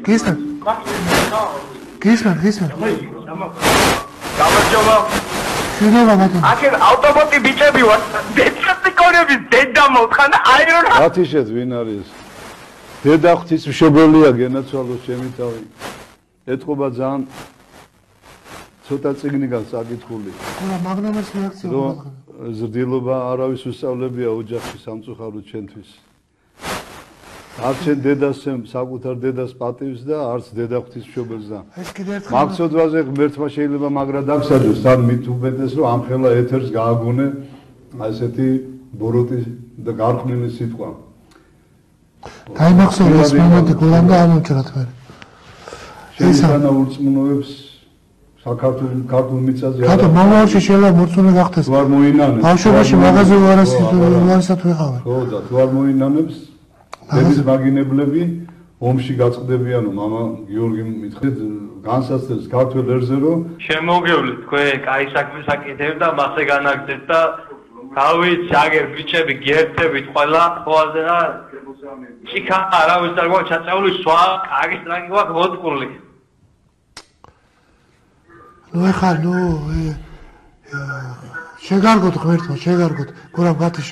გისმენ. გამარჯობა. შეგება ბატონო. აქ ავტომატი ბიჭები ვარ. დეცატიკონების დედა მოხან აირონ. ათიშეთ ვინ არის? დედა ღვთის მშობელია გენაცვალოს ჩემი თავი. ეთყობა ძალიან ცოტა წიგნიდან საკითხული. ყველა მაგნომეს რეაქცია რომ ზრდილობა არავის უსწავლებია ოჯახში სამწუხაროდ ჩვენთვის. არც შენ დედას საკუთარ დედას პატივს და არც დედა ღვთის მშობელს და ეს კიდე ერთხელ მაგცოდვაზე ღმერთმა შეიძლება მაგრა დაგსაჯოს თან მით უმეტეს რომ ამ ხელა ეთერს გააგონე ესეთი ბოროტი და გარყვნილი სიტყვა. დაიმახსოვრე ეს მომენტი გულან და ამომჭრათ მე. შეიძლება ურწმუნოებს საქართველოს მიწაზე რატო მომავალში შეიძლება მორწმუნე გახდეს? თუ არ მოინანებს ბავშვობაში მაღაზია უარესად ვიყავი. ხო და თუ არ მოინანებს დედის მაგინებლები ომში გაწყდებიანო მამა გიორგი მითხრით განსაცდელს ქართველ ერზე რომ შემოგევლით თქვენ კაი საქმეს აკეთებთ და მასე განაგრძეთ და დავით აგერ ბიჭები გიერთებით ყველა ხოლმე და ჭიქა არავის არ გვაქვს ჩაწეული სვა კარგი სტრანგი გვაქვს მოტყული ნუ ეხლა შეგარგოთ ღმერთმა შეგარგოთ გურამ გათიშ